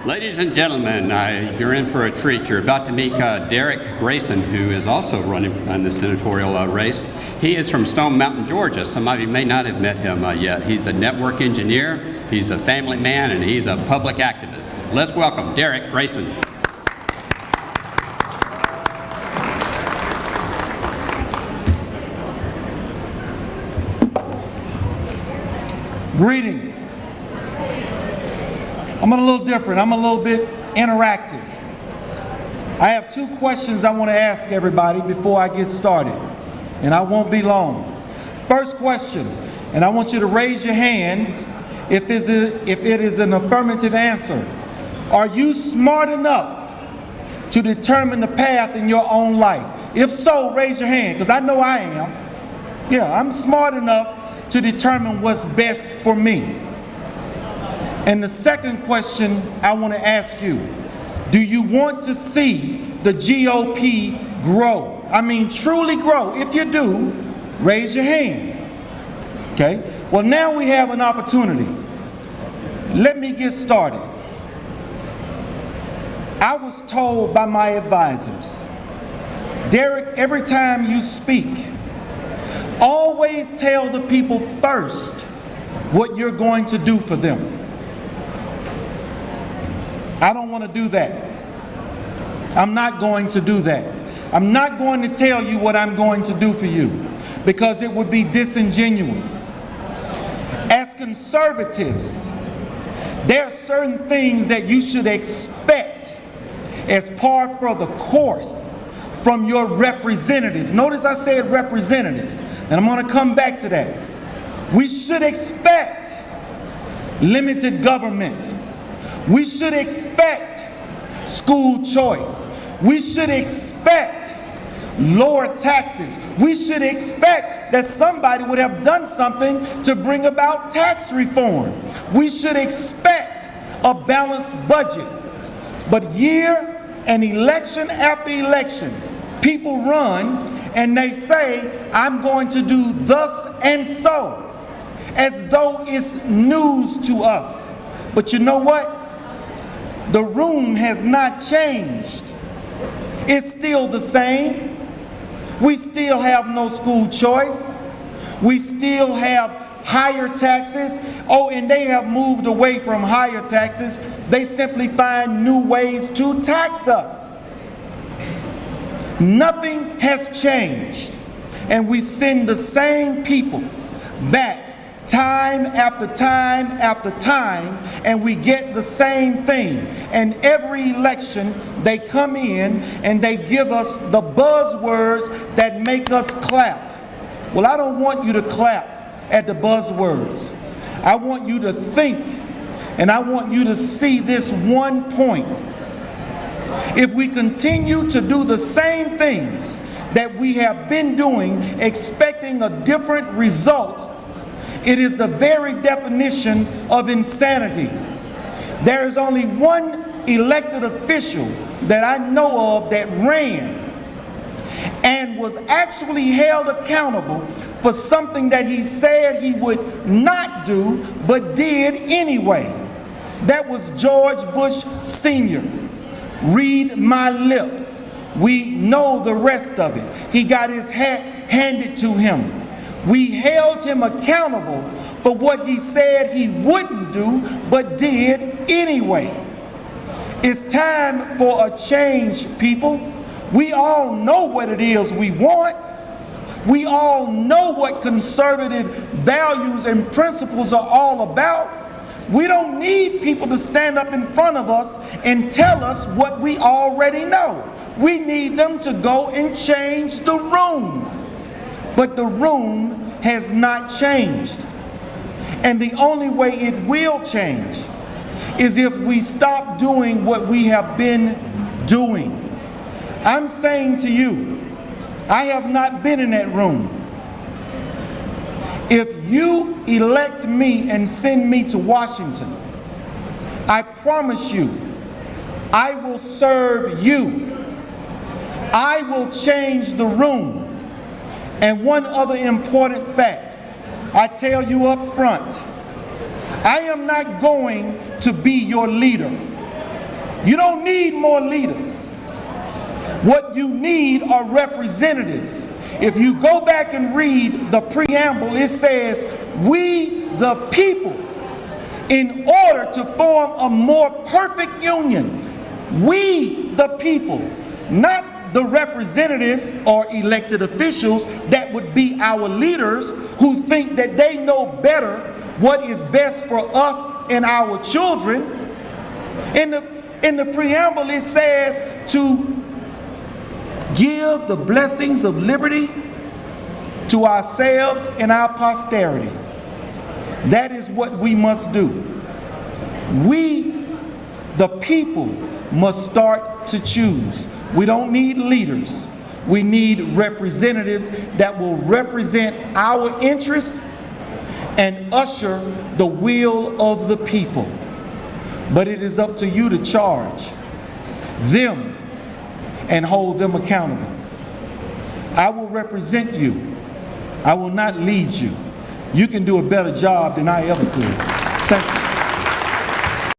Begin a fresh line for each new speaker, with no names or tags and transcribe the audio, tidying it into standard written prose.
Ladies and gentlemen, you're in for a treat. You're about to meet Derrick Grayson, who is also running in the senatorial race. He is from Stone Mountain, Georgia. Some of you may not have met him yet. He's a network engineer, he's a family man, and he's a public activist. Let's welcome Derrick Grayson.
Greetings. I'm a little different. I'm a little bit interactive. I have two questions I want to ask everybody before I get started, and I won't be long. First question, and I want you to raise your hands if it is an affirmative answer. Are you smart enough to determine the path in your own life? If so, raise your hand, because I know I am. Yeah, I'm smart enough to determine what's best for me. And the second question I want to ask you, do you want to see the GOP grow? I mean, truly grow. If you do, raise your hand. Okay? Well, now we have an opportunity. Let me get started. I was told by my advisors, Derrick, every time you speak, always tell the people first what you're going to do for them. I don't want to do that. I'm not going to do that. I'm not going to tell you what I'm going to do for you because it would be disingenuous. As conservatives, there are certain things that you should expect as part of the course from your representatives. Notice I said representatives, and I'm going to come back to that. We should expect limited government. We should expect school choice. We should expect lower taxes. We should expect that somebody would have done something to bring about tax reform. We should expect a balanced budget. But year and election after election, people run and they say, I'm going to do thus and so, as though it's news to us. But you know what? The room has not changed. It's still the same. We still have no school choice. We still have higher taxes. Oh, and they have moved away from higher taxes. They simply find new ways to tax us. Nothing has changed. And we send the same people back time after time after time, and we get the same thing. And every election, they come in and they give us the buzzwords that make us clap. Well, I don't want you to clap at the buzzwords. I want you to think, and I want you to see this one point. If we continue to do the same things that we have been doing, expecting a different result, it is the very definition of insanity. There is only one elected official that I know of that ran and was actually held accountable for something that he said he would not do, but did anyway. That was George Bush Sr. Read my lips. We know the rest of it. He got his hat handed to him. We held him accountable for what he said he wouldn't do, but did anyway. It's time for a change, people. We all know what it is we want. We all know what conservative values and principles are all about. We don't need people to stand up in front of us and tell us what we already know. We need them to go and change the room. But the room has not changed. And the only way it will change is if we stop doing what we have been doing. I'm saying to you, I have not been in that room. If you elect me and send me to Washington, I promise you, I will serve you. I will change the room. And one other important fact, I tell you up front, I am not going to be your leader. You don't need more leaders. What you need are representatives. If you go back and read the preamble, it says, "We the people, in order to form a more perfect union." We the people, not the representatives or elected officials that would be our leaders who think that they know better what is best for us and our children. In the preamble it says to give the blessings of liberty to ourselves and our posterity. That is what we must do. We, the people, must start to choose. We don't need leaders. We need representatives that will represent our interests and usher the will of the people. But it is up to you to charge them and hold them accountable. I will represent you. I will not lead you. You can do a better job than I ever could. Thank you.